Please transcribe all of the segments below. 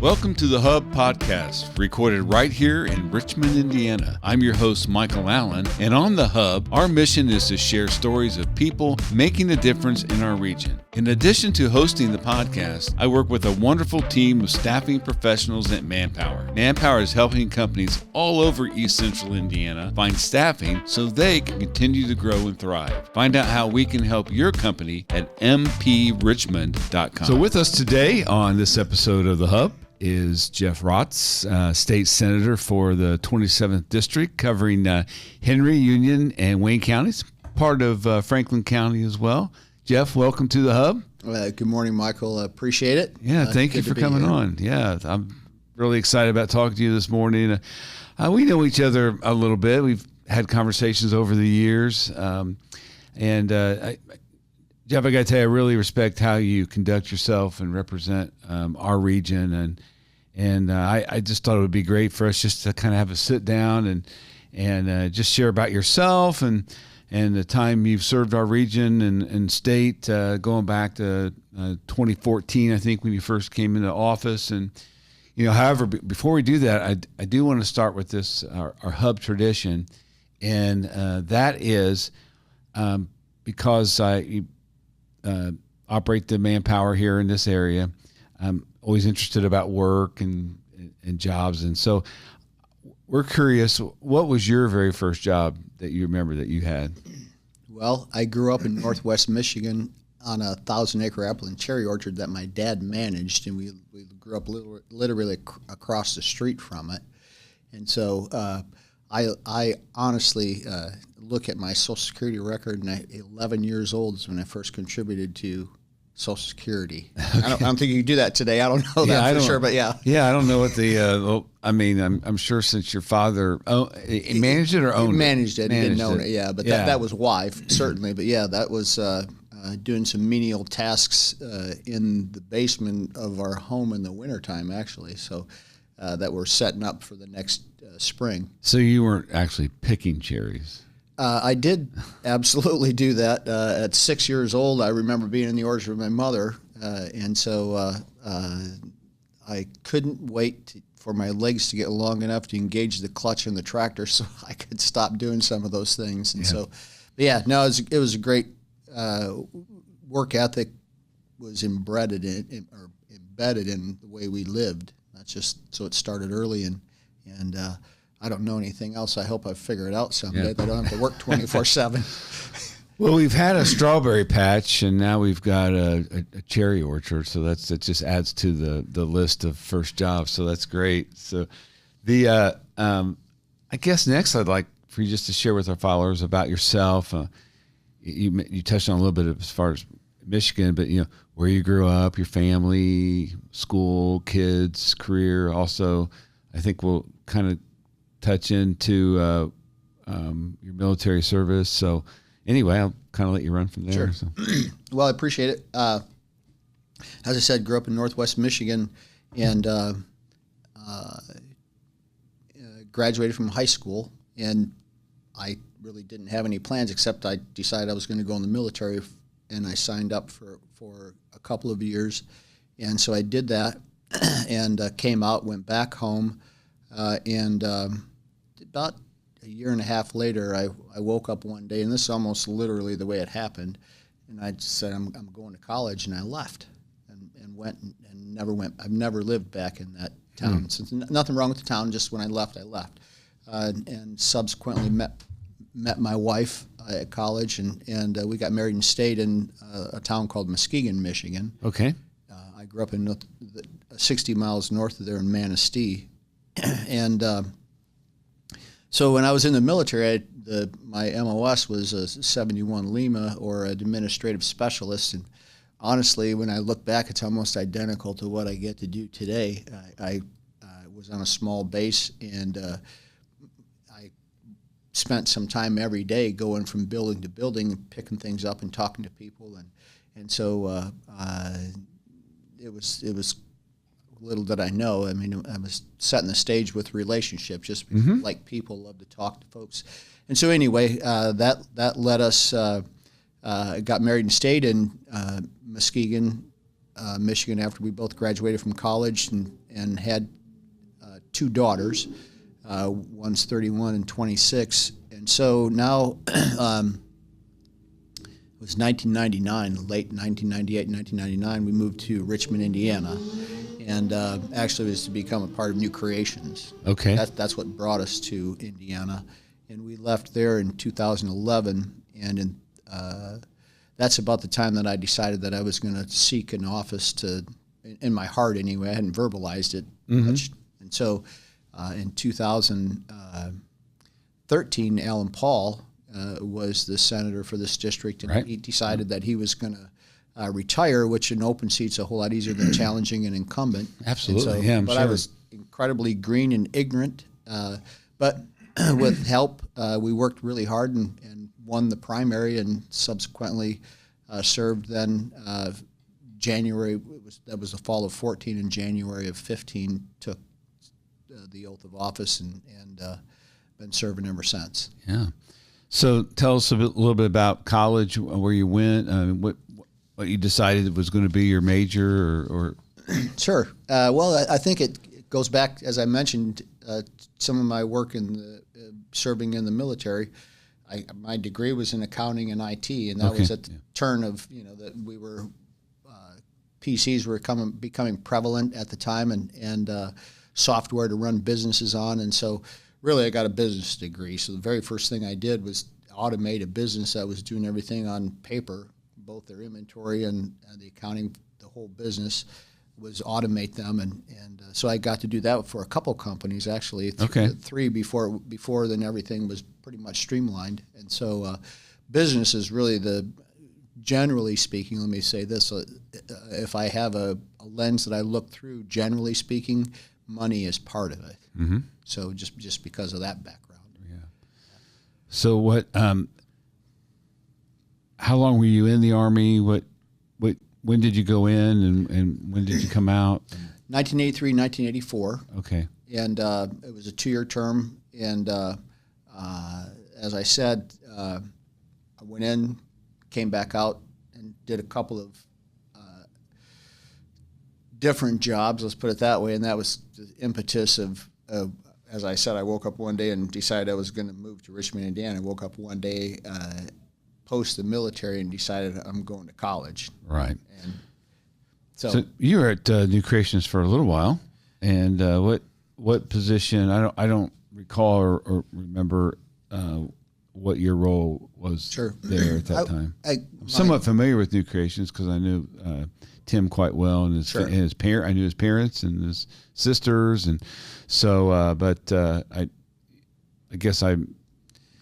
Welcome to the Hub Podcast, recorded right here in Richmond, Indiana. I'm your host, Michael Allen, and on the Hub, our mission is to share stories of people making a difference in our region. In addition to hosting the podcast, I work with a wonderful team of staffing professionals at Manpower. Manpower is helping companies all over East Central Indiana find staffing so they can continue to grow and thrive. Find out how we can help your company at mprichmond.com. So with us today on this episode of the Hub is Jeff Raatz, state senator for the 27th District, covering Henry, Union, and Wayne counties, part of Franklin County as well. Jeff, welcome to the Hub. Good morning, Michael. Appreciate it. Yeah, thank you for coming on. Yeah, I'm really excited about talking to you this morning. We know each other a little bit. We've had conversations over the years. Jeff, I got to tell you, I really respect how you conduct yourself and represent our region, and I just thought it would be great for us just to kind of have a sit down and just share about yourself and the time you've served our region and state, going back to 2014, I think, when you first came into office. And however, before we do that, I do want to start with this our Hub tradition, and that is because I operate the Manpower here in this area. I'm always interested about work and jobs. And so we're curious, what was your very first job that you remember that you had? Well, I grew up in Northwest Michigan on a 1,000-acre apple and cherry orchard that my dad managed, and we grew up literally across the street from it. And so I honestly look at my Social Security record, and 11 years old is when I first contributed to Social Security. I don't think you can do that today. I don't know that for sure, but yeah. Yeah, I don't know what the. I'm sure since your father managed it or owned it. Managed it. He didn't own it. Yeah, but that was why certainly. But yeah, that was doing some menial tasks in the basement of our home in the wintertime, actually. So that we're setting up for the next spring. So you weren't actually picking cherries. I did absolutely do that. At 6 years old, I remember being in the orchard with my mother, and so I couldn't wait for my legs to get long enough to engage the clutch in the tractor so I could stop doing some of those things. And it was a great work ethic was embedded in the way we lived. That's just so it started early and I don't know anything else. I hope I figure it out someday. That I don't have to work 24/7. Well, we've had a strawberry patch, and now we've got a cherry orchard. So that just adds to the list of first jobs. So that's great. So I guess next I'd like for you just to share with our followers about yourself. You touched on a little bit as far as Michigan, but where you grew up, your family, school, kids, career. Also, I think we'll kind of touch into your military service. So anyway, I'll kind of let you run from there. Sure. So. Well, I appreciate it. As I said, grew up in Northwest Michigan and graduated from high school. And I really didn't have any plans except I decided I was going to go in the military, and I signed up for a couple of years. And so I did that and came out, went back home, and about a year and a half later, I woke up one day, and this is almost literally the way it happened, and I just said, I'm going to college, and I left and went and never went. I've never lived back in that town. Since nothing wrong with the town, just when I left, I left. And subsequently met my wife at college, and we got married and stayed in a town called Muskegon, Michigan. Okay. I grew up in 60 miles north of there in Manistee. And so when I was in the military, my MOS was a 71 Lima, or an administrative specialist. And honestly, when I look back, it's almost identical to what I get to do today. I was on a small base, and I spent some time every day going from building to building and picking things up and talking to people. And so it was little did I know. I mean, I was setting the stage with relationships, just because like people love to talk to folks. And so anyway, that led us, got married and stayed in Muskegon Michigan after we both graduated from college and had two daughters. One's 31 and 26. And so now it was 1999, late 1998, 1999, we moved to Richmond, Indiana. And actually it was to become a part of New Creations. Okay. That's what brought us to Indiana. And we left there in 2011. And that's about the time that I decided that I was going to seek an office in my heart anyway. I hadn't verbalized it much. And so in 2013, Alan Paul was the senator for this district, and he decided that he was going to retire, which an open seat's a whole lot easier than challenging an incumbent. Absolutely, so, but I was incredibly green and ignorant. But with help, we worked really hard and won the primary, and subsequently served then January. That was the fall of 14, and January of 15 took the oath of office and been serving ever since. Yeah. So tell us a little bit about college, where you went, what you decided was going to be your major, or Sure. Well, I think it goes back, as I mentioned, some of my work in serving in the military. My degree was in accounting and IT, and that was at the turn of that we were PCs were becoming prevalent at the time, and software to run businesses on, and so really I got a business degree. So the very first thing I did was automate a business that was doing everything on paper, both their inventory and the accounting, the whole business was automate them, and so I got to do that for a couple companies actually, three before then everything was pretty much streamlined, and so business is really generally speaking, let me say this, if I have a lens that I look through, generally speaking, money is part of it. Mm-hmm. So just because of that background. Yeah. So what? How long were you in the Army? When did you go in, and when did you come out? 1983, 1984. Okay. And it was a 2-year term. And as I said, I went in, came back out, and did a couple of different jobs, let's put it that way, and that was the impetus of as I said, I woke up one day and decided I was going to move to Richmond, Indiana. I woke up one day post the military and decided I'm going to college. Right. And so you were at New Creations for a little while, and what position? I don't recall or remember what your role was there at that time. I'm somewhat familiar with New Creations because I knew Tim quite well, and his parent. I knew his parents and his sisters, and so. I guess I'm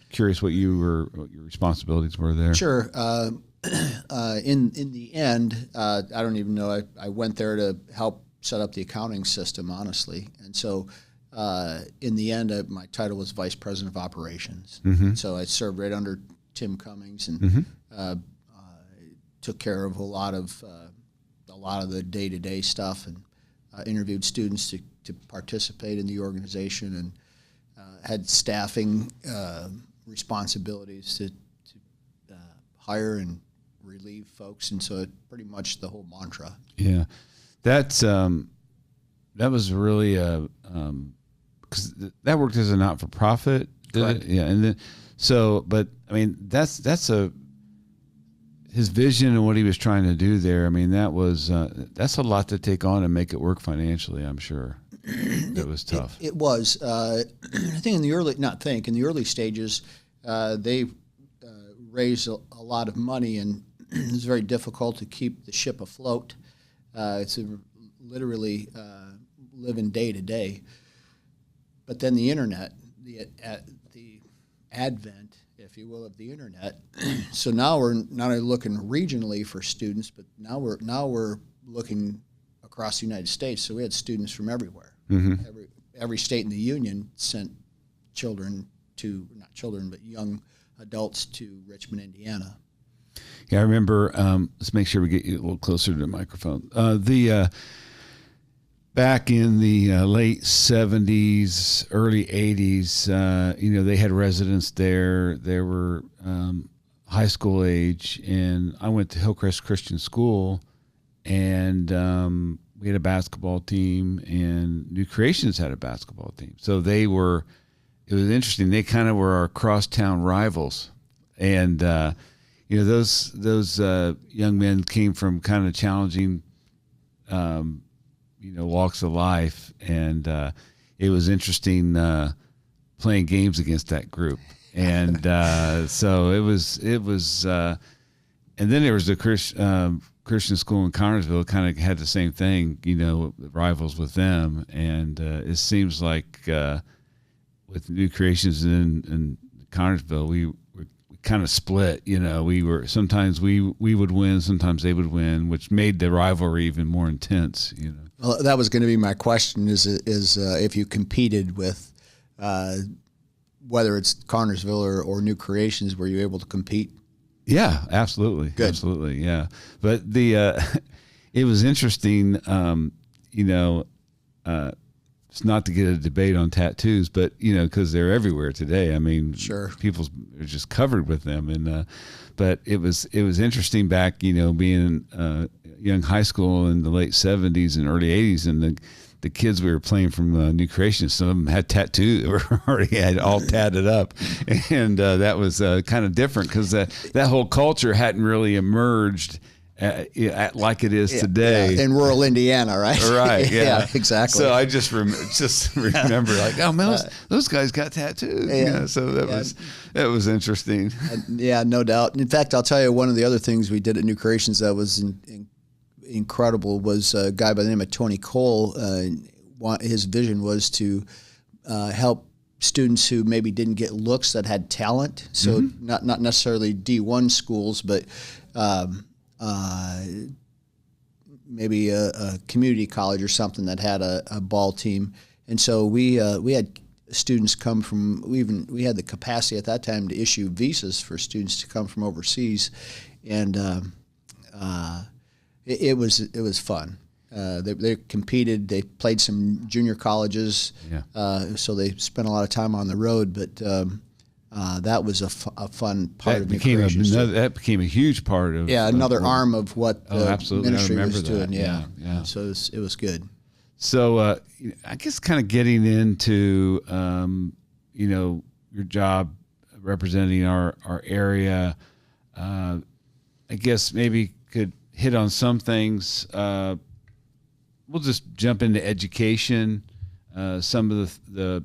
curious what your responsibilities were there. Sure. In the end, I don't even know. I went there to help set up the accounting system, honestly, and so. In the end, my title was Vice President of Operations. Mm-hmm. So I served right under Tim Cummings and took care of a lot of the day-to-day stuff, and interviewed students to participate in the organization, and had staffing responsibilities to hire and relieve folks, and so pretty much the whole mantra. Yeah, that was really because that worked as a not-for-profit, did it? Yeah, and then but I mean that's his vision and what he was trying to do there. I mean that's a lot to take on and make it work financially. I'm sure it was tough. It was. I think in the early stages, they raised a lot of money, and it was very difficult to keep the ship afloat. It's literally living day to day. But then the internet, the advent, if you will, of the internet. So now we're not only looking regionally for students, but now we're looking across the United States. So we had students from everywhere. Mm-hmm. Every state in the union sent young adults to Richmond, Indiana. Yeah, I remember. Let's make sure we get you a little closer to the microphone. Back in the late 70s, early 80s, they had residents there. They were high school age, and I went to Hillcrest Christian School, and we had a basketball team, and New Creations had a basketball team. So it was interesting. They kind of were our crosstown rivals. And, those young men came from kind of challenging, walks of life. And it was interesting playing games against that group. And so it was, and then there was the Christian school in Connersville kind of had the same thing, rivals with them. And it seems like with New Creations in Connersville, we kind of split. Sometimes we would win, sometimes they would win, which made the rivalry even more intense. Well, that was going to be my question: is if you competed with, whether it's Connersville or New Creations, were you able to compete? Yeah, absolutely. Good. Absolutely. Yeah. But it was interesting, it's not to get a debate on tattoos, but, cause they're everywhere today. I mean, sure, people are just covered with them. And, but it was interesting back, being young high school in the late 70s and early 80s, and the kids we were playing from New Creation, some of them had tattoos, were already had all tatted up, and that was kind of different because that whole culture hadn't really emerged like it is today in rural Indiana, right? Right. Yeah. Exactly. So I just remember like, oh man, those guys got tattoos. Yeah. So that was interesting. Yeah, no doubt. In fact, I'll tell you one of the other things we did at New Creations that was incredible was a guy by the name of Tony Cole. His vision was to help students who maybe didn't get looks that had talent. So not necessarily D1 schools, but maybe a community college or something that had a ball team. And so we had students come from, we had the capacity at that time to issue visas for students to come from overseas. And it was fun. They competed. They played some junior colleges, so they spent a lot of time on the road. But that was a fun part of New Creations. That became a huge part of another arm of what the ministry was doing. Yeah. So it was good. So I guess kind of getting into your job representing our area. I guess maybe could hit on some things. We'll just jump into education. Some of the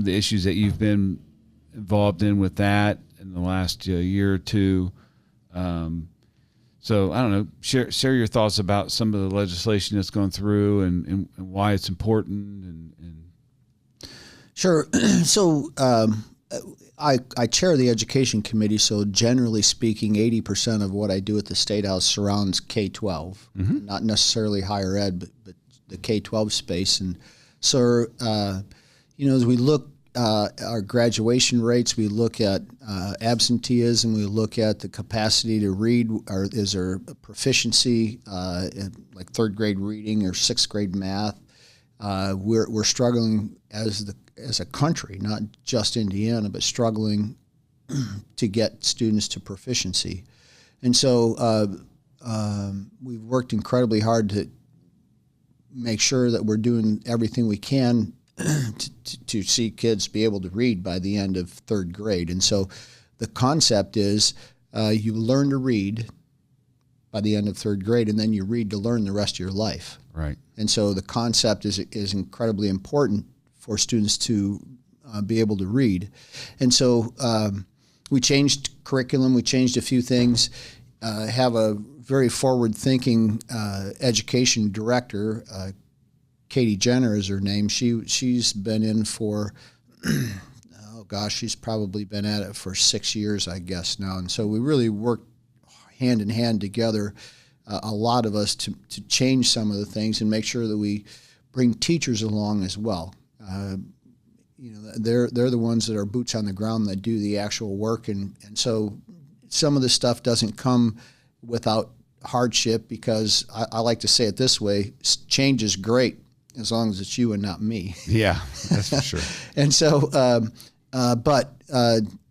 issues that you've been involved in with that in the last year or two. So I don't know. Share your thoughts about some of the legislation that's gone through and why it's important. And Sure. So I chair the education committee, so generally speaking, 80% of what I do at the State House surrounds K-12, not necessarily higher ed, but the K-12 space. And so, as we look our graduation rates, we look at absenteeism, we look at the capacity to read, or is there a proficiency in like third grade reading or sixth grade math. We're struggling as a country, not just Indiana, but struggling to get students to proficiency. And so we've worked incredibly hard to make sure that we're doing everything we can to see kids be able to read by the end of third grade. And so the concept is you learn to read by the end of third grade, and then you read to learn the rest of your life. Right. And so the concept is incredibly important for students to be able to read. And so we changed curriculum, we changed a few things, have a very forward-thinking education director, Katie Jenner is her name. She's been in for, she's probably been at it for 6 years, I guess, now. And so we really worked hand in hand together, a lot of us, to change some of the things and make sure that we bring teachers along as well. They're the ones that are boots on the ground that do the actual work, and so some of the stuff doesn't come without hardship, because I like to say it this way: change is great as long as it's you and not me. Yeah, that's for sure. And so,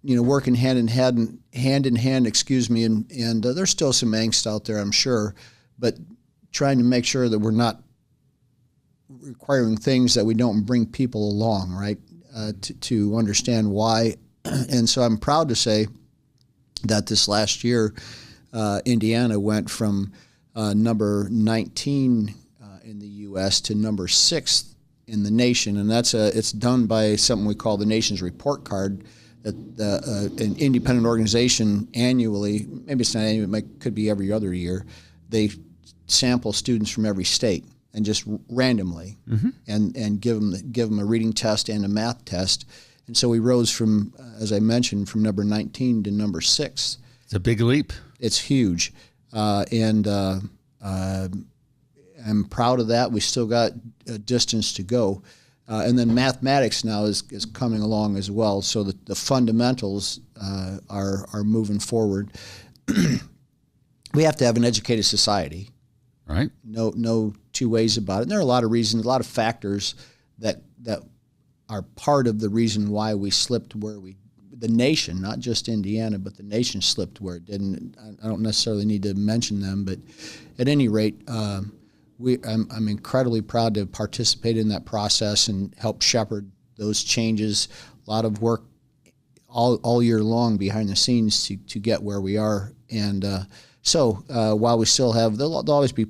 working hand in hand, and there's still some angst out there, I'm sure, but trying to make sure that we're not requiring things that we don't bring people along, right, to understand why. And so I'm proud to say that this last year, Indiana went from number 19 in the U.S. to number 6 in the nation, and it's done by something we call the Nation's Report Card, that an independent organization annually, maybe it's not annually, it could be every other year, they sample students from every state and just randomly, and give them a reading test and a math test. And so we rose from, as I mentioned, from number 19 to number 6. It's a big leap. It's huge, and I'm proud of that. We still got a distance to go. And then mathematics now is coming along as well. So the fundamentals are moving forward. We have to have an educated society. Right. No two ways about it. And there are a lot of reasons, a lot of factors that are part of the reason why we slipped the nation, not just Indiana, but the nation slipped where it didn't. I don't necessarily need to mention them, but at any rate, I'm incredibly proud to participate in that process and help shepherd those changes. A lot of work all year long behind the scenes to get where we are. And so while we still have, there'll always be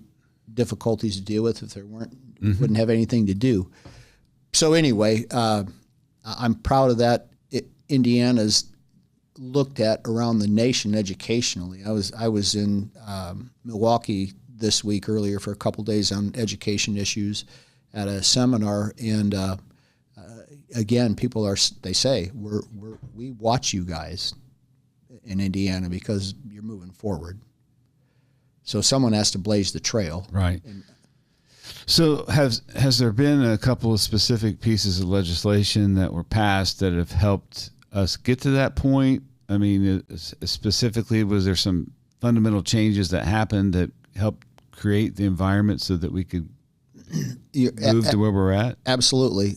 difficulties to deal with. If there weren't, we wouldn't have anything to do. So anyway, I'm proud of that. Indiana's looked at around the nation educationally. I was in Milwaukee this week earlier for a couple days on education issues at a seminar, and again, people they say we watch you guys in Indiana because you're moving forward. So someone has to blaze the trail, right? So has there been a couple of specific pieces of legislation that were passed that have helped us get to that point? I mean, specifically, was there some fundamental changes that happened that helped create the environment so that we could move to where we're at? Absolutely.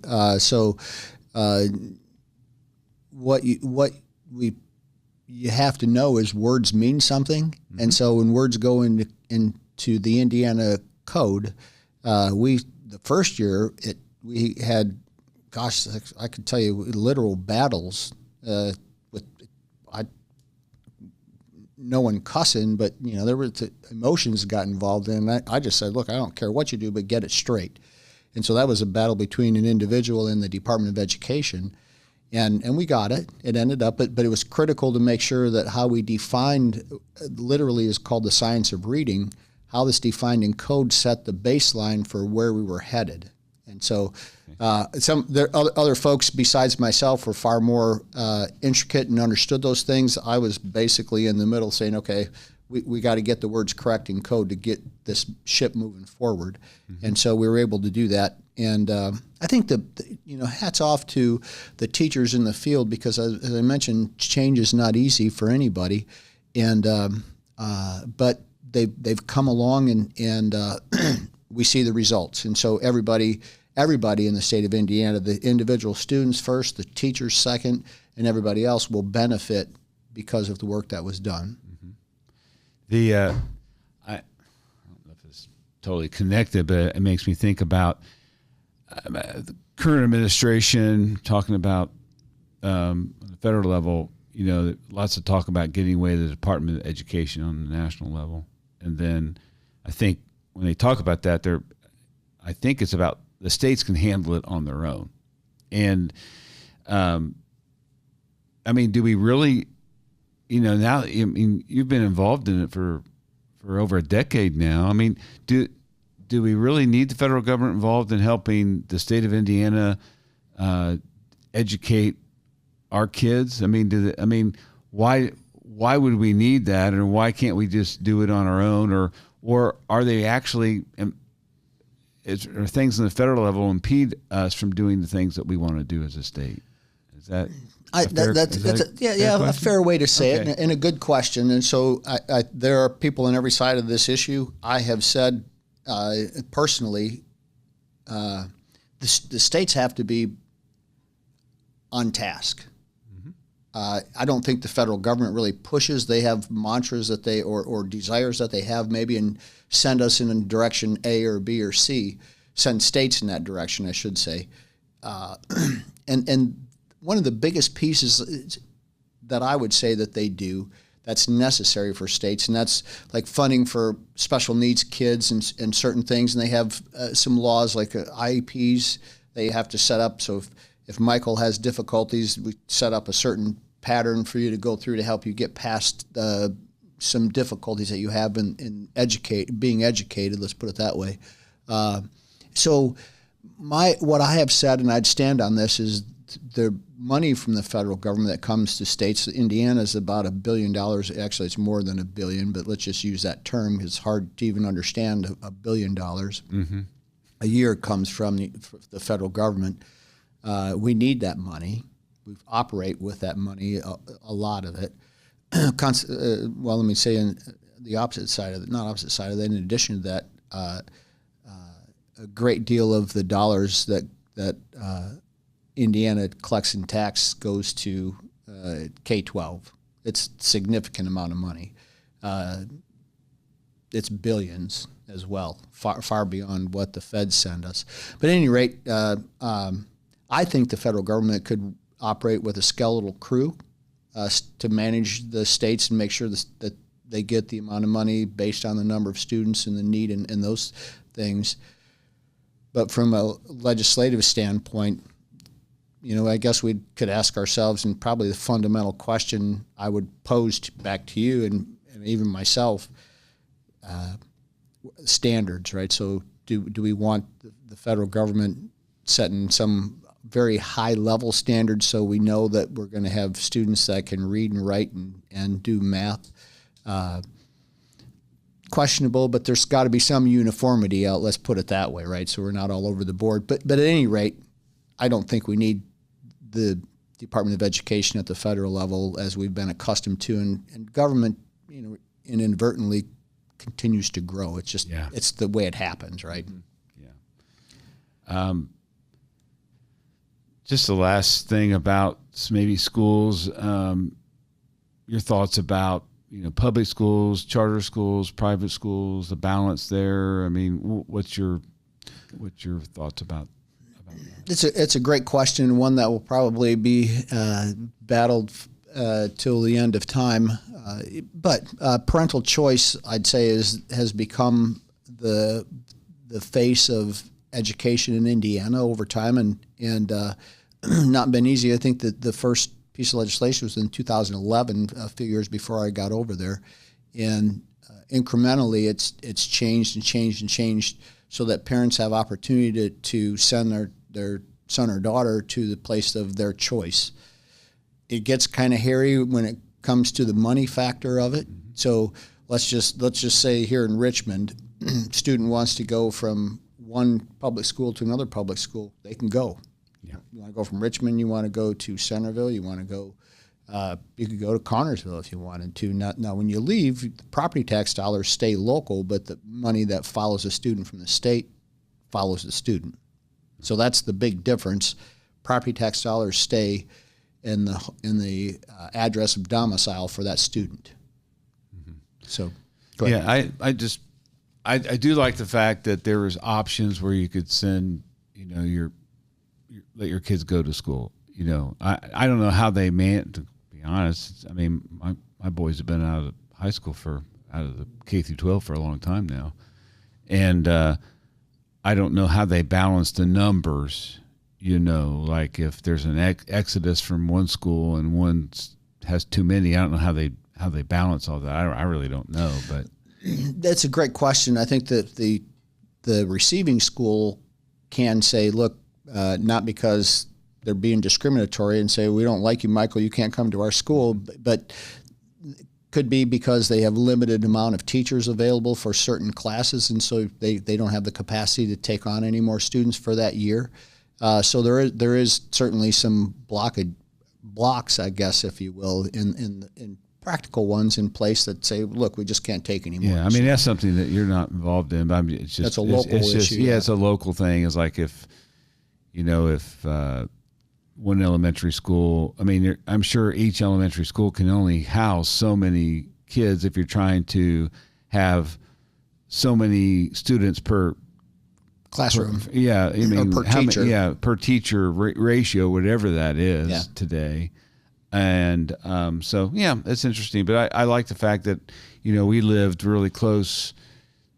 What you have to know is words mean something, and so when words go into the Indiana code, the first year we had, gosh, I could tell you literal battles with no one cussing, but there were emotions got involved in. I just said, look, I don't care what you do, but get it straight. And so that was a battle between an individual and the Department of Education, and we got it. It ended up, but it was critical to make sure that how we defined, literally is called the science of reading, how this defined in code set the baseline for where we were headed. And so other folks besides myself were far more intricate and understood those things. I was basically in the middle saying, okay, we got to get the words correct in code to get this ship moving forward. And so we were able to do that. And I think hats off to the teachers in the field, because as I mentioned, change is not easy for anybody. And but they've come along and we see the results. And so everybody in the state of Indiana, the individual students first, the teachers second, and everybody else will benefit because of the work that was done. I don't know if it's totally connected, but it makes me think about the current administration talking about on the federal level. Lots of talk about getting away the Department of Education on the national level, and then I think when they talk about that, I think it's about the states can handle it on their own. And, do we really, now, you've been involved in it for over a decade now. Do we really need the federal government involved in helping the state of Indiana educate our kids? Why would we need that, or why can't we just do it on our own, or are they actually, are things on the federal level impede us from doing the things that we want to do as a state? Is that a fair way to say it, and a good question. And so there are people on every side of this issue. I have said personally, the states have to be on task. I don't think the federal government really pushes. They have mantras that they or desires that they have maybe and send us in direction A or B or C, send states in that direction, I should say. And one of the biggest pieces that I would say that they do that's necessary for states, and that's like funding for special needs kids and certain things. And they have some laws like IEPs they have to set up. So if Michael has difficulties, we set up a certain pattern for you to go through to help you get past some difficulties that you have in being educated. Let's put it that way. So what I have said, and I'd stand on this, is the money from the federal government that comes to states. Indiana is about $1 billion. Actually, it's more than $1 billion, but let's just use that term. It's hard to even understand $1 billion a year comes from the federal government. We need that money. We operate with that money, a lot of it. Well, let me say in the opposite side of it, not opposite side of that, in addition to that, a great deal of the dollars that Indiana collects in tax goes to K-12. It's a significant amount of money. It's billions as well, far beyond what the feds send us. But at any rate, I think the federal government could operate with a skeletal crew to manage the states and make sure that they get the amount of money based on the number of students and the need and those things. But from a legislative standpoint, I guess we could ask ourselves, and probably the fundamental question I would pose back to you and even myself, standards, right? So do we want the federal government setting some very high level standards so we know that we're going to have students that can read and write and do math? Questionable, but there's got to be some uniformity out. Let's put it that way, right? So we're not all over the board. But at any rate, I don't think we need the Department of Education at the federal level as we've been accustomed to, and government, inadvertently continues to grow. It's just it's the way it happens, right? Yeah. Just the last thing about maybe schools. Your thoughts about public schools, charter schools, private schools, the balance there. I mean, what's your thoughts about that? It's a great question, one that will probably be battled till the end of time. But parental choice, I'd say, has become the face of education in Indiana over time, and not been easy. I think that the first piece of legislation was in 2011, a few years before I got over there, and incrementally it's changed and changed and changed so that parents have opportunity to send their son or daughter to the place of their choice. It gets kind of hairy when it comes to the money factor of it. So let's just say here in Richmond, student wants to go from one public school to another public school, they can go. Yeah. You want to go from Richmond, you want to go to Centerville, you want to go, you could go to Connorsville if you wanted to. Now, when you leave, the property tax dollars stay local, but the money that follows a student from the state follows the student. So that's the big difference. Property tax dollars stay in the address of domicile for that student. Mm-hmm. So, go ahead. Yeah, I do like the fact that there is options where you could send, let your kids go to school. I don't know how they to be honest. I mean, my boys have been out of high school out of the K through 12 for a long time now. And I don't know how they balance the numbers, like if there's an exodus from one school and one has too many, I don't know how they balance all that. I really don't know, but that's a great question. I think that the receiving school can say, look, not because they're being discriminatory and say, we don't like you, Michael, you can't come to our school, but could be because they have limited amount of teachers available for certain classes, and so they don't have the capacity to take on any more students for that year. So there is certainly some blocks, I guess, if you will, in practical ones in place that say, look, we just can't take any more. Yeah, I mean, that's something that you're not involved in, but it's just that's a local issue. It's a local thing. It's like if one elementary school. I mean, I'm sure each elementary school can only house so many kids if you're trying to have so many students per classroom. I mean, per teacher. Per teacher ratio, whatever that is today. And so, it's interesting. But I like the fact that, we lived really close.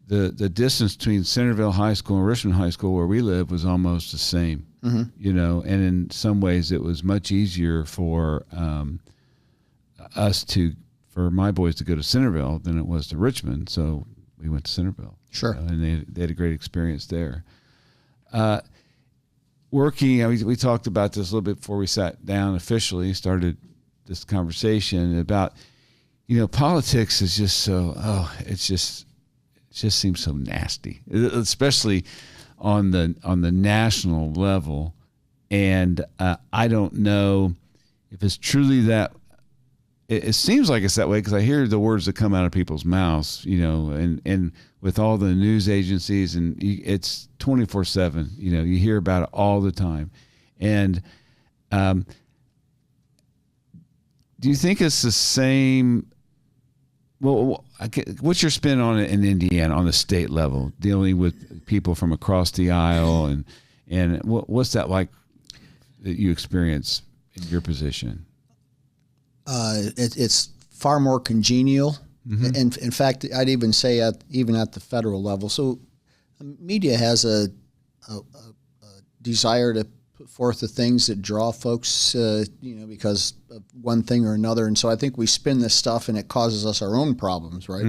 The distance between Centerville High School and Richmond High School, where we live, was almost the same. And in some ways it was much easier for for my boys to go to Centerville than it was to Richmond. So we went to Centerville. Sure. And they had a great experience there. Working, we talked about this a little bit before we sat down officially, started this conversation about, politics is just so, it just seems so nasty, especially on the national level. And I don't know if it's truly that. It seems like it's that way because I hear the words that come out of people's mouths, and with all the news agencies, and it's 24/7. You hear about it all the time. And do you think it's the same? Well, what's your spin on it in Indiana on the state level, dealing with people from across the aisle, and what's that like that you experience in your position? It's far more congenial, and in fact, I'd even say even at the federal level. So, media has a desire to put forth the things that draw folks, because of one thing or another, and so I think we spin this stuff, and it causes us our own problems, right?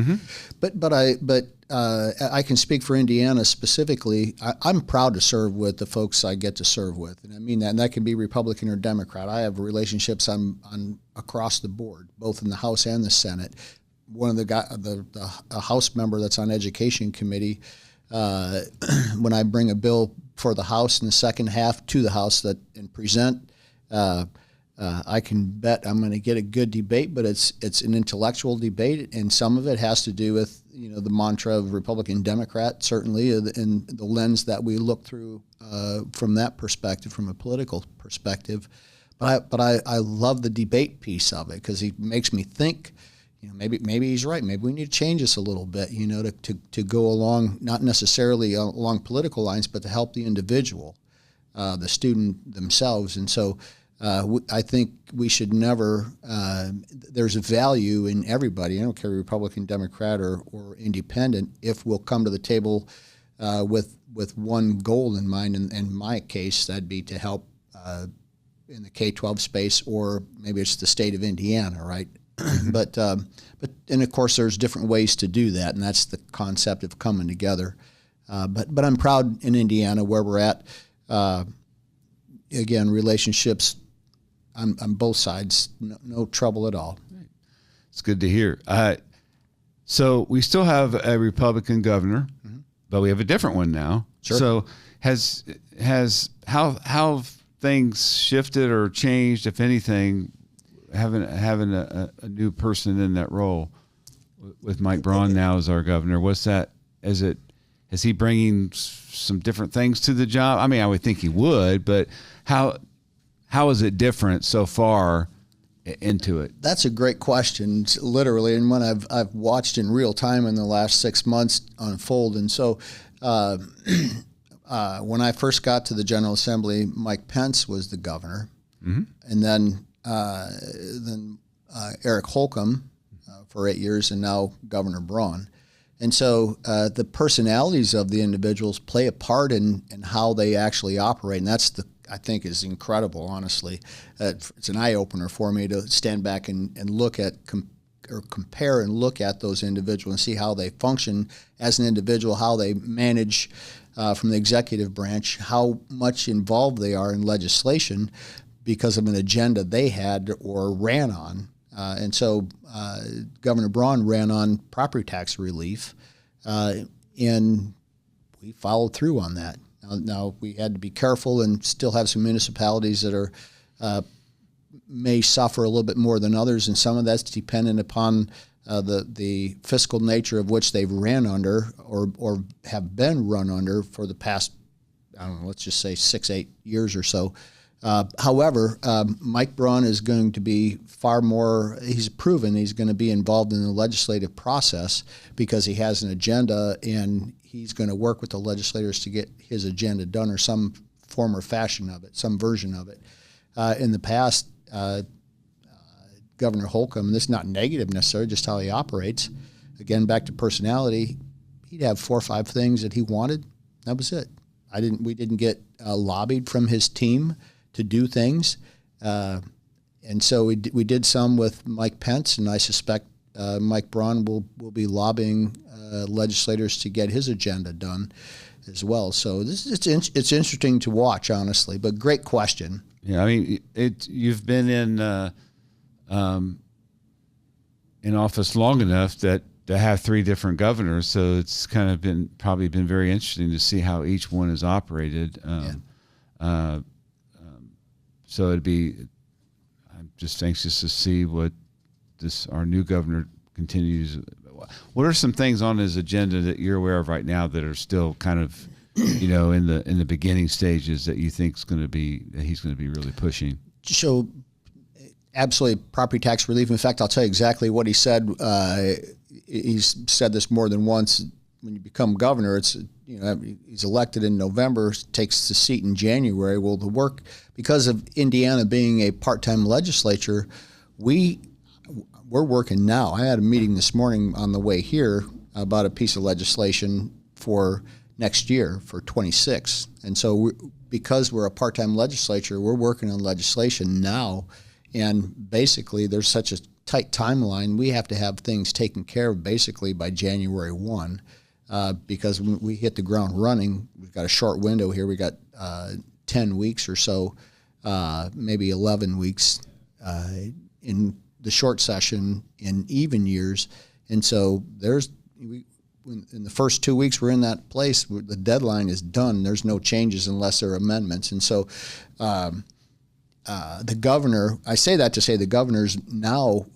But I can speak for Indiana specifically. I'm proud to serve with the folks I get to serve with, and I mean that. And that can be Republican or Democrat. I have relationships on across the board, both in the House and the Senate. One of the House member that's on Education Committee, when I bring a bill for the House in the second half to the House and present, I can bet I'm going to get a good debate, but it's an intellectual debate, and some of it has to do with the mantra of Republican Democrat, certainly, in the lens that we look through from that perspective, from a political perspective. But I love the debate piece of it because he makes me think. Maybe he's right. Maybe we need to change this a little bit. To go along, not necessarily along political lines, but to help the individual, the student themselves, and so. I think we should never. There's a value in everybody. I don't care Republican, Democrat, or independent. If we'll come to the table with one goal in mind, and in my case, that'd be to help in the K-12 space, or maybe it's the state of Indiana, right? But and of course, there's different ways to do that, and that's the concept of coming together. But I'm proud in Indiana where we're at. Again, relationships. On both sides, no trouble at all. It's good to hear. So we still have a Republican governor, but we have a different one now. Sure. So has how things shifted or changed, if anything, having a new person in that role with Mike Braun now as our governor? What's that? Is he bringing some different things to the job? I mean, I would think he would, but how is it different so far into it? That's a great question, literally, and one I've watched in real time in the last 6 months unfold. And so, when I first got to the General Assembly, Mike Pence was the governor, and then Eric Holcomb for 8 years, and now Governor Braun. And so the personalities of the individuals play a part in how they actually operate, and that's I think is incredible, honestly. It's an eye-opener for me to stand back and look at or compare and look at those individuals and see how they function as an individual, how they manage from the executive branch, how much involved they are in legislation because of an agenda they had or ran on. And so Governor Braun ran on property tax relief, and we followed through on that. Now, we had to be careful and still have some municipalities that are may suffer a little bit more than others, and some of that's dependent upon the fiscal nature of which they've ran under or have been run under for the past, I don't know, let's just say 6-8 years or so. However, Mike Braun is going to be far more, he's proven he's going to be involved in the legislative process because he has an agenda, and he's going to work with the legislators to get his agenda done, or some form or fashion of it, some version of it. In the past, Governor Holcomb, and this is not negative necessarily, just how he operates, again, back to personality, he'd have 4 or 5 things that he wanted. That was it. We didn't get lobbied from his team to do things. And so we did some with Mike Pence, and I suspect Mike Braun will be lobbying legislators to get his agenda done as well. So it's interesting to watch, honestly, but great question. Yeah, I mean, you've been in office long enough that to have 3 different governors, so it's kind of probably been very interesting to see how each one is operated. So I'm just anxious to see what our new governor continues. What are some things on his agenda that you're aware of right now that are still kind of, in the beginning stages that you think he's going to be really pushing? So, absolutely, property tax relief. In fact, I'll tell you exactly what he said. He's said this more than once. When you become governor, he's elected in November, takes the seat in January. Well, the work, because of Indiana being a part-time legislature, we're working now. I had a meeting this morning on the way here about a piece of legislation for next year for 26. And so because we're a part-time legislature, we're working on legislation now. And basically, there's such a tight timeline. We have to have things taken care of basically by January 1. Because when we hit the ground running, we've got a short window here. We got 10 weeks or so, maybe 11 weeks in the short session in even years. And so in the first 2 weeks we're in that place, the deadline is done. There's no changes unless there are amendments. And so the governor, I say that to say the governor's now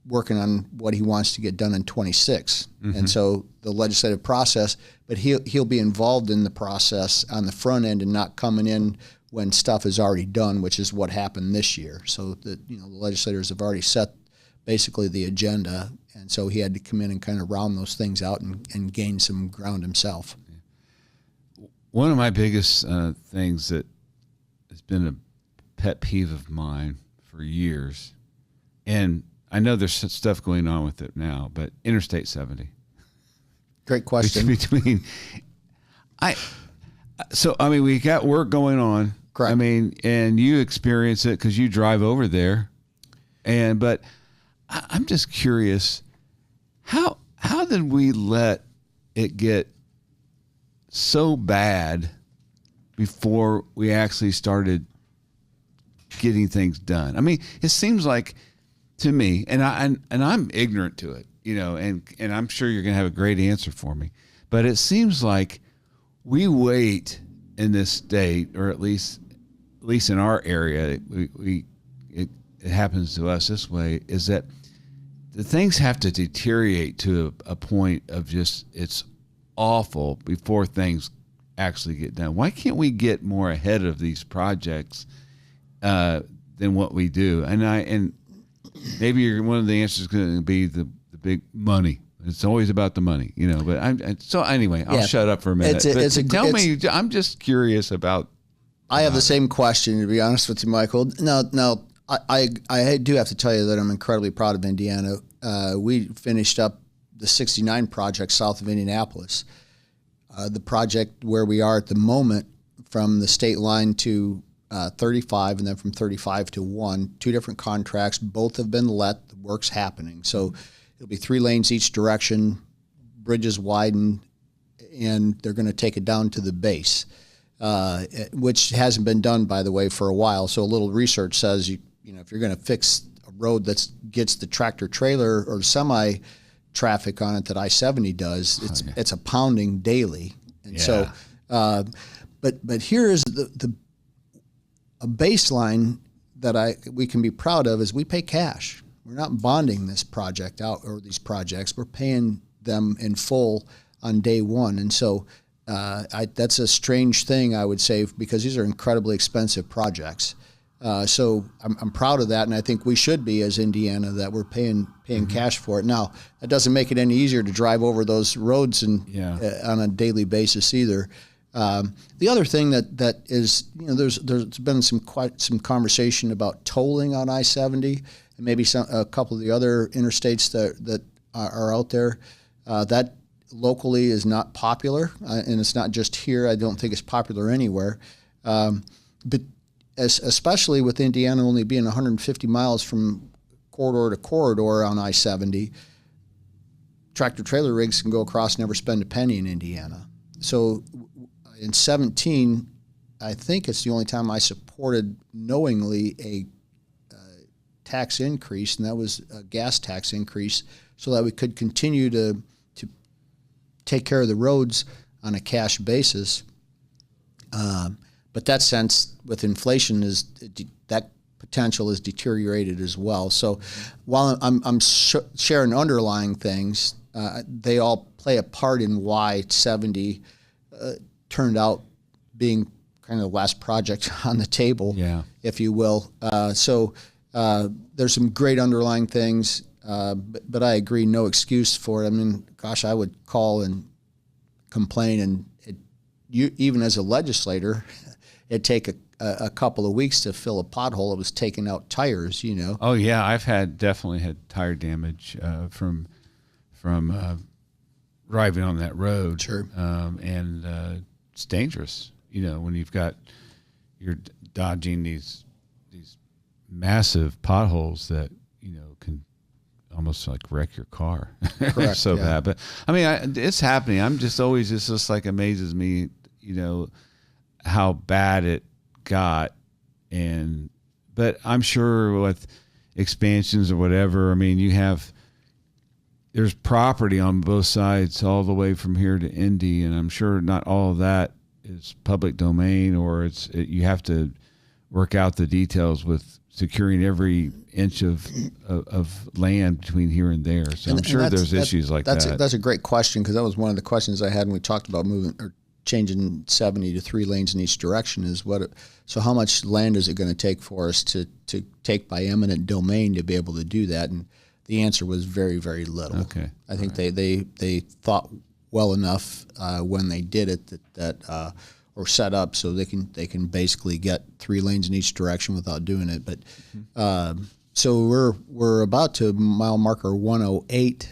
working on what he wants to get done in 26. Mm-hmm. And so the legislative process, but he'll be involved in the process on the front end and not coming in when stuff is already done, which is what happened this year. So the legislators have already set basically the agenda, and so he had to come in and kind of round those things out and gain some ground himself. One of my biggest things that has been a pet peeve of mine for years, and I know there's stuff going on with it now, but Interstate 70. Great question. We got work going on. Correct. I mean, and you experience it because you drive over there, but I'm just curious, how did we let it get so bad before we actually started getting things done? I mean, it seems like, to me, and I'm ignorant to it, and I'm sure you're going to have a great answer for me, but it seems like we wait in this state, or at least in our area, it happens to us this way, is that the things have to deteriorate to a point of just it's awful before things actually get done. Why can't we get more ahead of these projects than what we do? And maybe one of the answers is going to be the big money. It's always about the money, But I'll shut up for a minute. Tell me, I'm just curious about. I have the same question, to be honest with you, Michael. Now, I do have to tell you that I'm incredibly proud of Indiana. We finished up the 69 project south of Indianapolis. The project where we are at the moment, from the state line to 35, and then from 35 to 1, 2 different contracts. Both have been let. The work's happening. So it'll be 3 lanes each direction, bridges widen, and they're going to take it down to the base, which hasn't been done, by the way, for a while. So a little research says, if you're going to fix a road that gets the tractor trailer or semi traffic on it that I-70 does, it's a pounding daily. And so, but here is a baseline that we can be proud of is we pay cash. We're not bonding this project out or these projects. We're paying them in full on day one. And so That's a strange thing, I would say, because these are incredibly expensive projects. So I'm proud of that, and I think we should be as Indiana that we're paying cash for it. Now, that doesn't make it any easier to drive over those roads on a daily basis either. The other thing that is, there's been some conversation about tolling on I-70 and maybe a couple of the other interstates that are out there. That locally is not popular, and it's not just here. I don't think it's popular anywhere. But especially with Indiana only being 150 miles from corridor to corridor on I-70, tractor-trailer rigs can go across and never spend a penny in Indiana. So in 17, I think it's the only time I supported knowingly a tax increase, and that was a gas tax increase, so that we could continue to take care of the roads on a cash basis. But that sense with inflation that potential is deteriorated as well. So while I'm sharing underlying things, they all play a part in why 70 turned out being kind of the last project on the table, if you will. So there's some great underlying things, but I agree, no excuse for it. I mean, gosh, I would call and complain, and even as a legislator, it'd take a couple of weeks to fill a pothole. It was taking out tires, Oh yeah, I've definitely had tire damage from driving on that road. Sure. And it's dangerous, when you're dodging these massive potholes that can almost like wreck your car. Correct. So bad. But I mean, it's happening. I'm just always just like amazes me, how bad it got. But I'm sure with expansions or whatever, I mean, there's property on both sides all the way from here to Indy, and I'm sure not all of that is public domain, or you have to work out the details with securing every inch of land between here and there. So I'm sure there's issues like that. That's a great question, because that was one of the questions I had when we talked about moving or changing 70 to 3 lanes in each direction. So how much land is it going to take for us to take by eminent domain to be able to do that? And the answer was very, very little. Okay. I think they thought well enough when they did it that or set up so they can basically get 3 lanes in each direction without doing it. But so we're about to mile marker 108,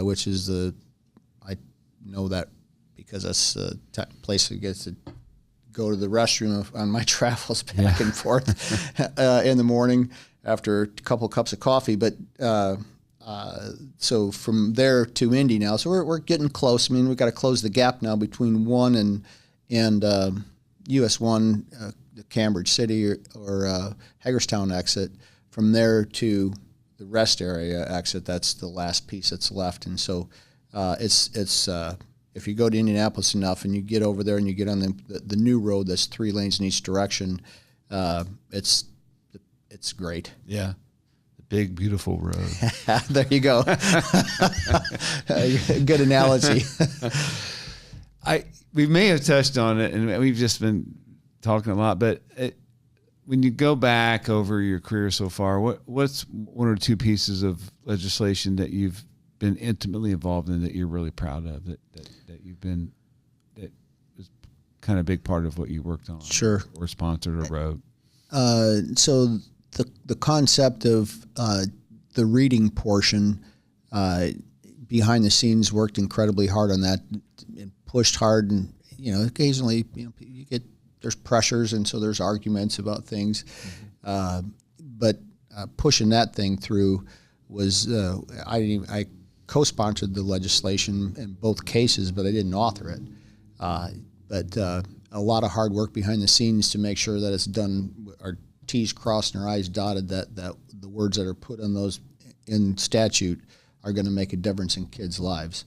which is I know that because that's the place that gets to go to the restroom on my travels back and forth in the morning after a couple of cups of coffee. But so from there to Indy now, so we're getting close. I mean, we've got to close the gap now between 1 and US 1, the Cambridge City or Hagerstown exit. From there to the rest area exit, that's the last piece that's left. And so it's if you go to Indianapolis enough and you get over there and you get on the new road that's 3 lanes in each direction, it's great. Yeah. The big, beautiful road. There you go. Good analogy. We may have touched on it, and we've just been talking a lot, but when you go back over your career so far, what's 1 or 2 pieces of legislation that you've been intimately involved in that you're really proud of, that was kind of a big part of what you worked on? Sure. Or sponsored or wrote? So the concept of the reading portion, behind the scenes, worked incredibly hard on that and pushed hard, and occasionally there's pressures, and so there's arguments about things, but pushing that thing through was I co-sponsored the legislation in both cases, but I didn't author it. But a lot of hard work behind the scenes to make sure that it's done, our T's crossed and our I's dotted, that the words that are put on those in statute are going to make a difference in kids' lives.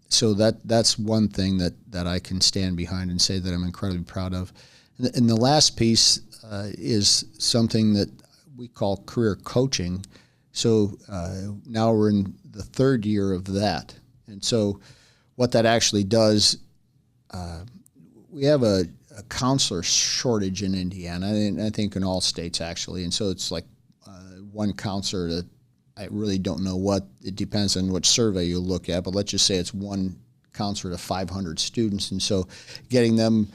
So that's one thing that I can stand behind and say that I'm incredibly proud of. And the last piece is something that we call career coaching. So now we're in the 3rd year of that. And so what that actually does we have a counselor shortage in Indiana, and I think in all states actually. And so it's like one counselor that I really don't know what. It depends on which survey you look at, but let's just say it's one counselor to 500 students. And so getting them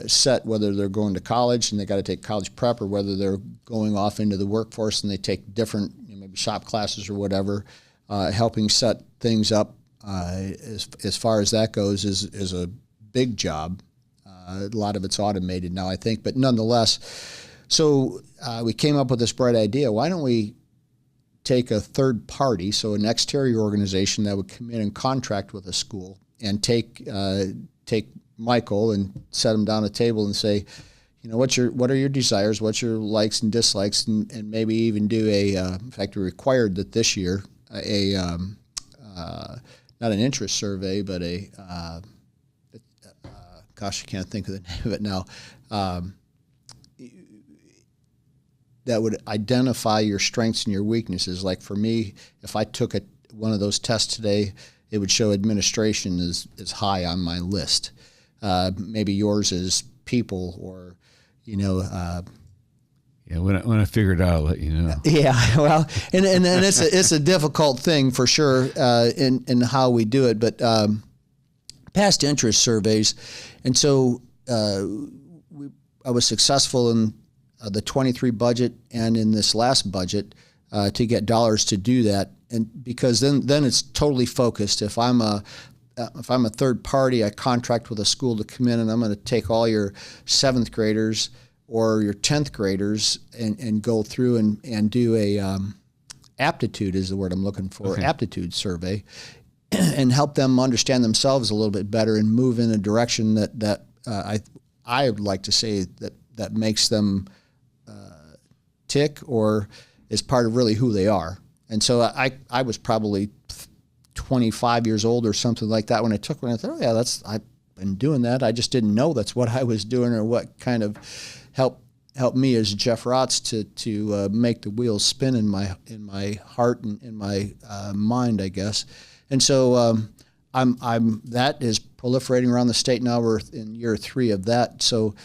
set, whether they're going to college and they got to take college prep, or whether they're going off into the workforce and they take different, maybe shop classes or whatever, helping set things up as far as that goes is a big job. A lot of it's automated now, I think, but nonetheless. So we came up with this bright idea. Why don't we take a third party, so an exterior organization that would come in and contract with a school, and take Michael and set him down at a table and say, what are your desires, what's your likes and dislikes, and maybe even do in fact, we required that this year, not an interest survey, but gosh, I can't think of the name of it now, that would identify your strengths and your weaknesses. Like for me, if I took one of those tests today, it would show administration is high on my list. Maybe yours is people, or, yeah, when I figure it out, I'll let you know. Yeah, well, and it's a difficult thing for sure in how we do it, but past interest surveys, and so I was successful in the 23 budget and in this last budget to get dollars to do that, and because then it's totally focused. If I'm a third party, I contract with a school to come in, and I'm going to take all your 7th graders or your 10th graders and go through and do a aptitude is the word I'm looking for, okay. Aptitude survey, and help them understand themselves a little bit better and move in a direction that I would like to say that makes them tick or is part of really who they are. And so I was probably 25 years old or something like that when I took one. I thought, oh yeah, I've been doing that. I just didn't know that's what I was doing, or what kind of helped me as Jeff Raatz to make the wheels spin in my heart and in my mind, I guess. And so that is proliferating around the state now. We're in year 3 of that, so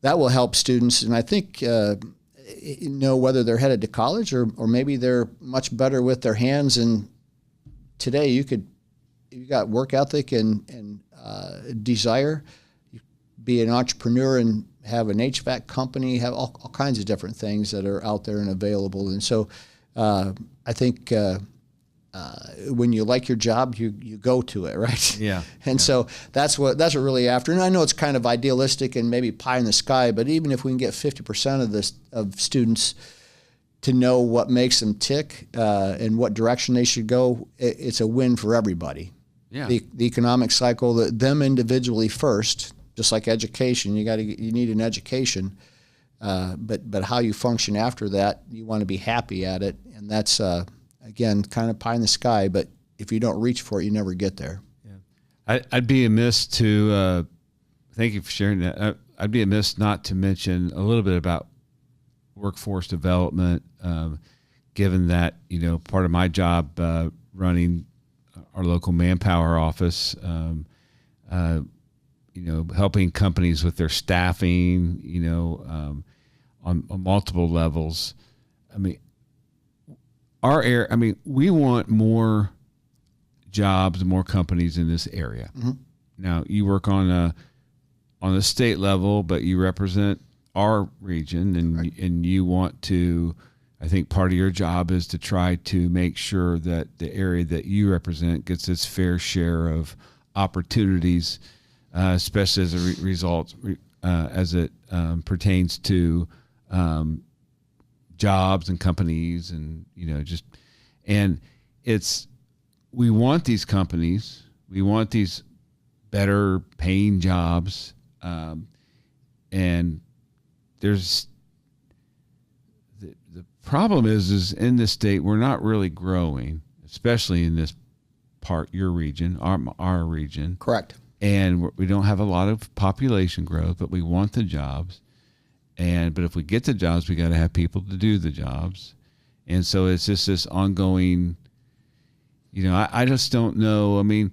that will help students. And I think whether they're headed to college or maybe they're much better with their hands. And today you got work ethic and desire, be an entrepreneur and have an HVAC company, have all kinds of different things that are out there and available. And so I think when you like your job, you go to it, right? Yeah. And so that's what really after. And I know it's kind of idealistic and maybe pie in the sky, but even if we can get 50% of students to know what makes them tick and what direction they should go, it's a win for everybody. Yeah. The economic cycle, them individually first, just like education, you need an education, but how you function after that, you want to be happy at it, and that's again kind of pie in the sky. But if you don't reach for it, you never get there. Yeah, I'd be amiss to thank you for sharing that. I'd be amiss not to mention a little bit about workforce development, given that part of my job running our local manpower office. Helping companies with their staffing, on multiple levels. I mean, we want more jobs and more companies in this area. Mm-hmm. Now, you work on a state level, but you represent our region, and right. And you want to. I think part of your job is to try to make sure that the area that you represent gets its fair share of opportunities. Especially as a result, as it pertains to jobs and companies, and we want these companies, we want these better paying jobs, and there's the problem is in this state we're not really growing, especially in this part, your region, our region. Correct. And we don't have a lot of population growth, but we want the jobs. But if we get the jobs, we got to have people to do the jobs. And so it's just this ongoing, I just don't know. I mean,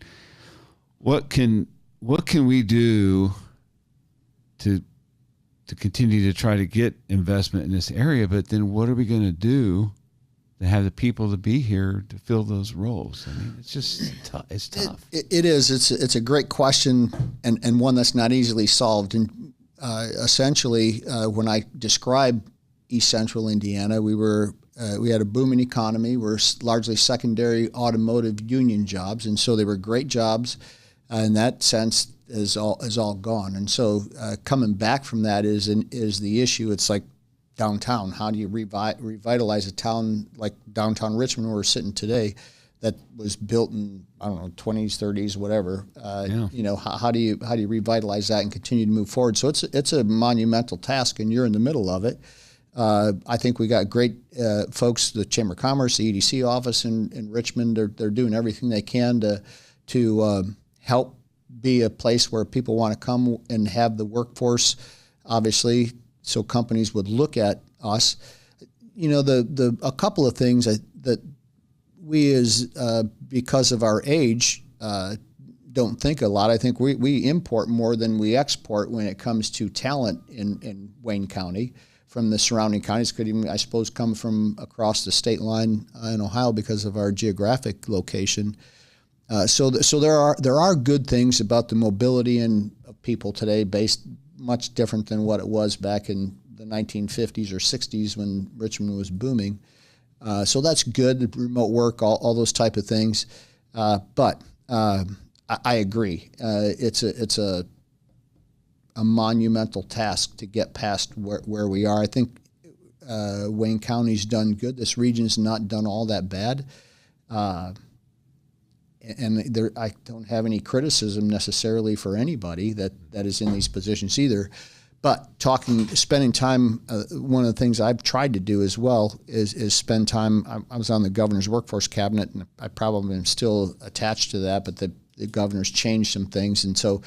what can what can we do to continue to try to get investment in this area? But then what are we going to do to have the people to be here to fill those roles? I mean, it's just it's tough. It is. It's a great question and one that's not easily solved. And essentially, when I describe East Central Indiana, we had a booming economy. We're largely secondary automotive union jobs, and so they were great jobs. In that sense, is all gone. And so coming back from that is the issue. It's like downtown. How do you revitalize a town like downtown Richmond, where we're sitting today, that was built in, I don't know, 20s, 30s, whatever. You know, how do you revitalize that and continue to move forward? So it's a monumental task, and you're in the middle of it. I think we got great folks, the Chamber of Commerce, the EDC office in Richmond. They're doing everything they can to help be a place where people want to come and have the workforce, obviously, so companies would look at us. You know, a couple of things that we as because of our age don't think a lot. I think we import more than we export when it comes to talent in Wayne County from the surrounding counties. Could even, I suppose, come from across the state line in Ohio because of our geographic location. So there are good things about the mobility of people today, based much different than what it was back in the 1950s or 60s when Richmond was booming. So that's good. Remote work, all those type of things. But I agree. It's a monumental task to get past where we are. I think Wayne County's done good. This region's not done all that bad. And I don't have any criticism necessarily for anybody that is in these positions either. But spending time, one of the things I've tried to do as well is spend time. I was on the governor's workforce cabinet, and I probably am still attached to that, but the governor's changed some things. And so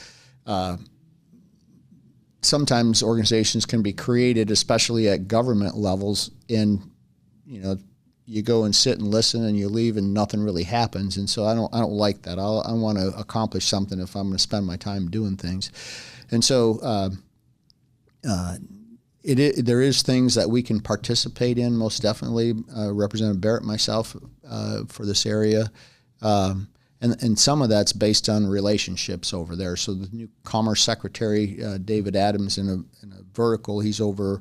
sometimes organizations can be created, especially at government levels, in, you know, you go and sit and listen and you leave and nothing really happens. And so I don't like that. I want to accomplish something if I'm going to spend my time doing things. And so there is things that we can participate in, most definitely. Representative Barrett, myself, for this area. And some of that's based on relationships over there. So the new Commerce Secretary, David Adams, in a vertical, he's over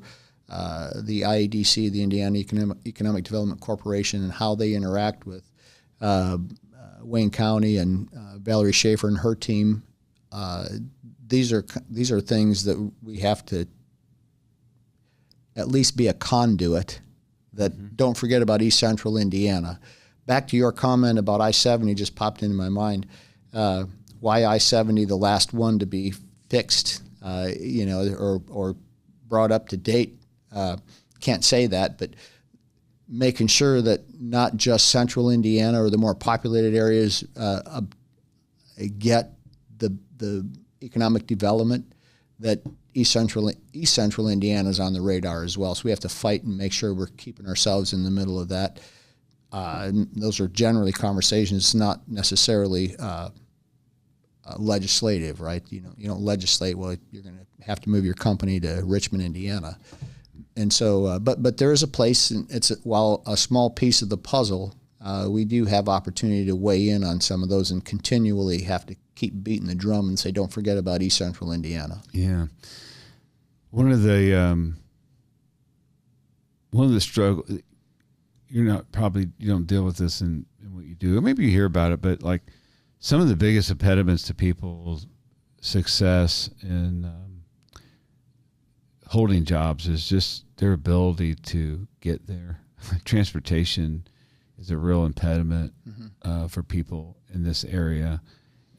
the IEDC, the Indiana Economic Development Corporation, and how they interact with Wayne County and Valerie Schaefer and her team. These are things that we have to at least be a conduit. That don't forget about East Central Indiana. Back to your comment about I-70, just popped into my mind. Why I-70 the last one to be fixed, or brought up to date? Can't say that, but making sure that not just Central Indiana or the more populated areas get the economic development, that East Central Indiana is on the radar as well. So we have to fight and make sure we're keeping ourselves in the middle of that. And those are generally conversations, not necessarily legislative, right? You don't legislate, well, you're going to have to move your company to Richmond, Indiana. And so, but there is a place, and while a small piece of the puzzle, we do have opportunity to weigh in on some of those and continually have to keep beating the drum and say, don't forget about East Central Indiana. Yeah. One of the struggles, you don't deal with this in what you do, or maybe you hear about it, but like some of the biggest impediments to people's success in holding jobs is just their ability to get there. Transportation is a real impediment for people in this area.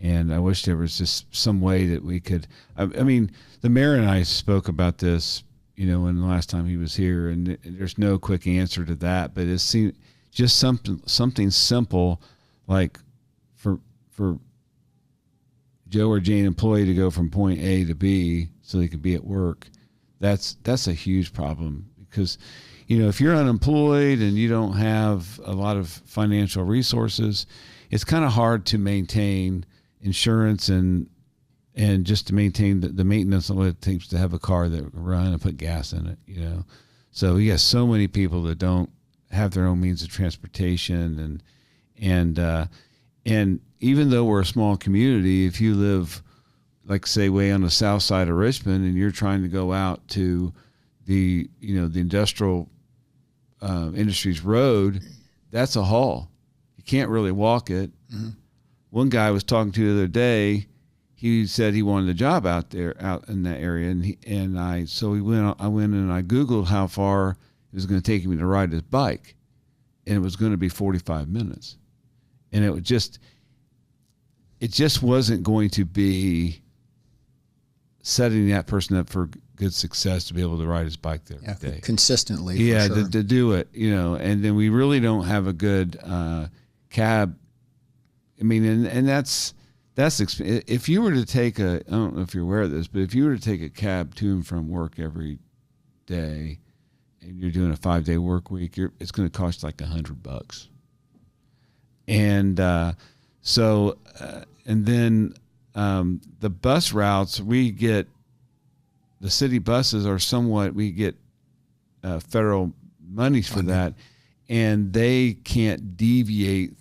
And I wish there was just some way that we could, I mean, the mayor and I spoke about this, when the last time he was here, and there's no quick answer to that, but it's just something simple, like for Joe or Jane employee to go from point A to B so they can be at work. That's a huge problem, because, if you're unemployed and you don't have a lot of financial resources, it's kind of hard to maintain insurance and and just to maintain the maintenance of what it takes to have a car that can run and put gas in it. So we got so many people that don't have their own means of transportation, and even though we're a small community, if you live, like say, way on the south side of Richmond, and you're trying to go out to the industrial industries road, that's a haul. You can't really walk it. Mm-hmm. One guy I was talking to the other day, he said he wanted a job out in that area, I went and I Googled how far it was going to take me to ride his bike, and it was going to be 45 minutes, and it just wasn't going to be setting that person up for good success to be able to ride his bike there every day consistently. Yeah, for sure. to do it, and then we really don't have a good cab. I mean, and that's if you were to take I don't know if you're aware of this, but if you were to take a cab to and from work every day, and you're doing a 5-day work week, it's going to cost like $100. And and then the bus routes, the city buses are we get federal monies for that, and they can't deviate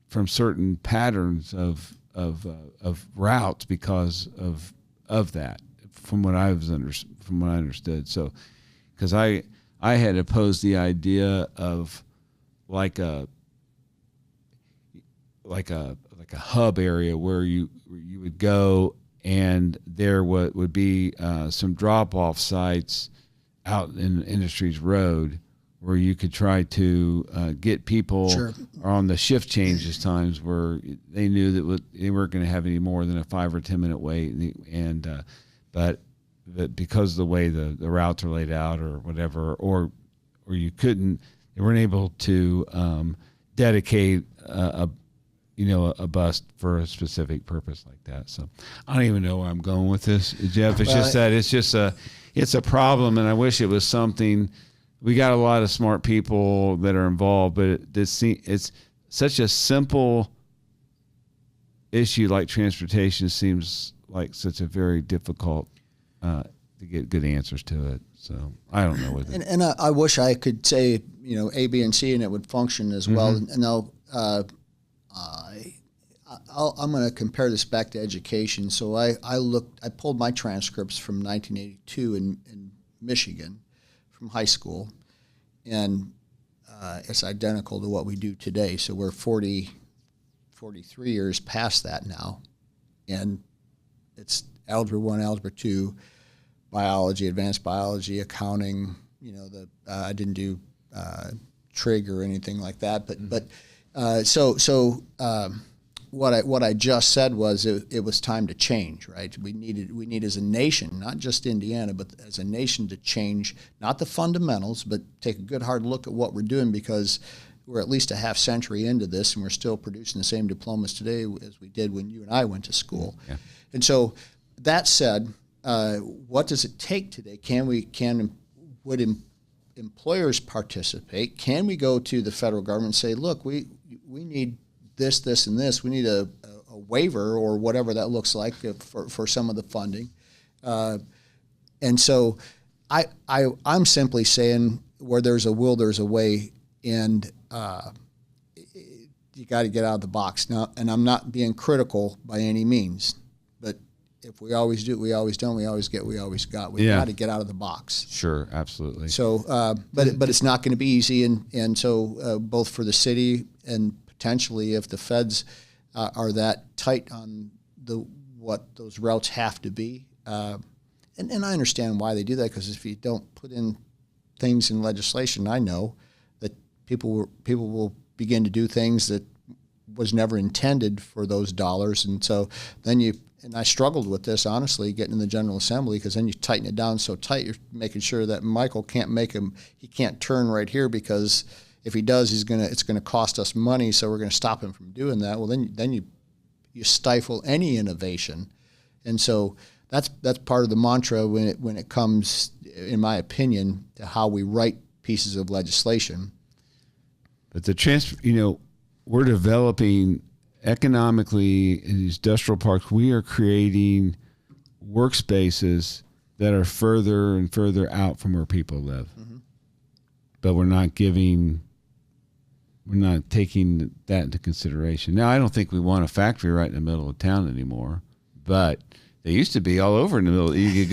from certain patterns of routes because of that. From what I understood, so because I had opposed the idea of like a hub area where you would go, and there would be some drop-off sites out in Industries Road where you could try to get people on the shift changes times where they knew that they weren't going to have any more than a 5 or 10 minute wait, but because of the way the routes are laid out or whatever, or they weren't able to dedicate a bus for a specific purpose like that. So I don't even know where I'm going with this, Jeff. It's a problem, and I wish it was something. We got a lot of smart people that are involved, but it's such a simple issue like transportation seems like such a very difficult to get good answers to it. So I don't know what. And I wish I could say A, B, and C, and it would function as well. And now I'm going to compare this back to education. So I pulled my transcripts from 1982 in Michigan from high school, and it's identical to what we do today. So we're 43 years past that now, and it's Algebra 1, Algebra 2, biology, advanced biology, accounting. I didn't do trig or anything like that, but what I just said was it was time to change, right? We need as a nation, not just Indiana, but as a nation to change, not the fundamentals, but take a good hard look at what we're doing, because we're at least a half century into this, and we're still producing the same diplomas today as we did when you and I went to school. Yeah. And so that said, what does it take today? Would employers participate? Can we go to the federal government and say, look, we need this, this, and this. We need a waiver or whatever that looks like for some of the funding. And so I'm simply saying, where there's a will, there's a way, and you got to get out of the box. Now, and I'm not being critical by any means, but if we always do, we always don't, we always get, we always got. We got to get out of the box. Sure, absolutely. So, but it's not going to be easy, and so both for the city and potentially if the feds are that tight on what those routes have to be, and I understand why they do that, because if you don't put in things in legislation, I know that people will begin to do things that was never intended for those dollars, and so then and I struggled with this, honestly, getting in the General Assembly, because then you tighten it down so tight, you're making sure that Michael he can't turn right here, because if he does, it's gonna cost us money, so we're gonna stop him from doing that. Well, then you stifle any innovation, and so that's part of the mantra when it comes, in my opinion, to how we write pieces of legislation. But we're developing economically in these industrial parks, we are creating workspaces that are further and further out from where people live. Mm-hmm. But we're not taking that into consideration. Now, I don't think we want a factory right in the middle of town anymore, but they used to be all over in the middle.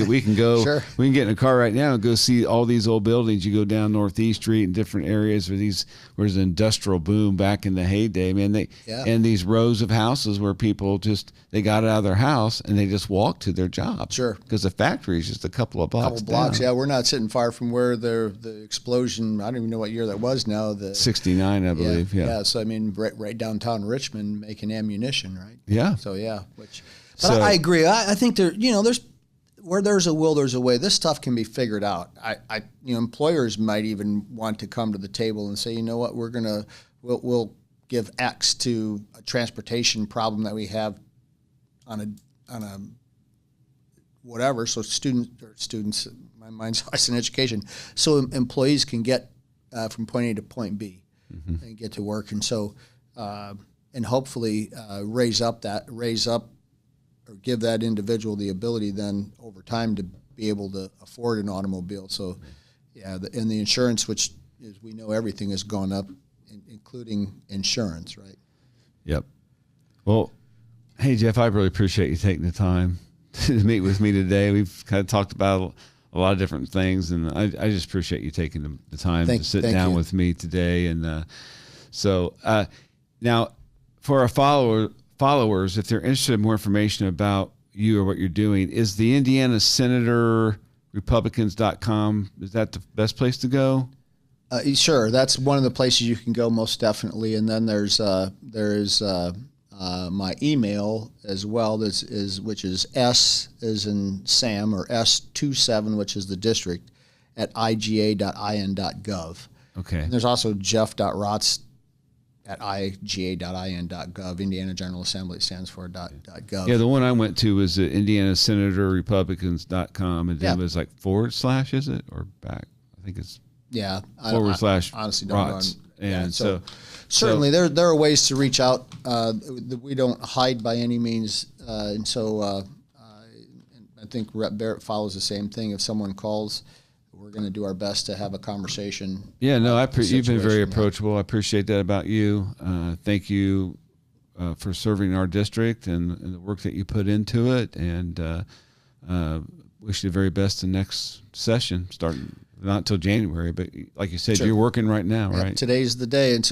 We can go. Sure. We can get in a car right now and go see all these old buildings. You go down Northeast Street in different areas where there's an industrial boom back in the heyday, man. And these rows of houses where people they got out of their house and they just walked to their job. Sure. Because the factory is just a couple of blocks. Down. Yeah, we're not sitting far from where the explosion. I don't even know what year that was now. 69, I believe. Yeah. So I mean, right downtown Richmond, making ammunition, right? Yeah. So But I agree. I think there's where there's a will, there's a way. This stuff can be figured out. Employers might even want to come to the table and say, you know what, we'll give X to a transportation problem that we have on a whatever. So students, my mind's always in education. So employees can get from point A to point B and get to work, and so and hopefully raise up or give that individual the ability then over time to be able to afford an automobile. So, and the insurance, which is, we know everything has gone up, including insurance, right? Yep. Well, hey, Jeff, I really appreciate you taking the time to meet with me today. We've kind of talked about a lot of different things, and I just appreciate you taking the time to sit down with me today. And so now for our followers, if they're interested in more information about you or what you're doing, is the Indiana Senator Republicans.com, is that the best place to go? Sure, that's one of the places you can go, most definitely. And then there's my email as well, which is S as in Sam, or S27, which is the district, at iga.in.gov. Okay. And there's also Jeff.Raatz at iga.in.gov. Indiana General Assembly stands for .gov. Yeah, the one I went to was Indiana Senator Republicans.com, and then it was like / is it, or back? I think it's / honestly don't Raatz. And so certainly there are ways to reach out. We don't hide by any means, and so I think Rep Barrett follows the same thing. If someone calls, we're going to do our best to have a conversation. Yeah, no, you've been very approachable. I appreciate that about you. Thank you for serving our district and the work that you put into it, and wish you the very best in the next session, starting not until January, but like you said, You're working right now, right? Today's the day. And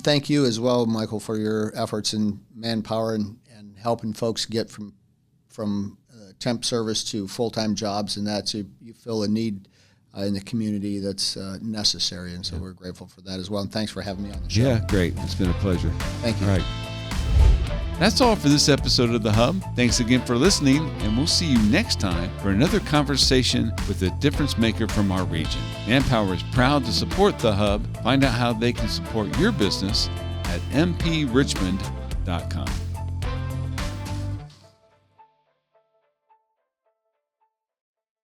thank you as well, Michael, for your efforts in manpower and helping folks get from temp service to full-time jobs, and that, so you fill a need in the community that's necessary, and so we're grateful for that as well. And thanks for having me on the show. Yeah, great. It's been a pleasure. Thank you. All right. That's all for this episode of The Hub. Thanks again for listening, and we'll see you next time for another conversation with a difference maker from our region. Manpower is proud to support The Hub. Find out how they can support your business at mprichmond.com.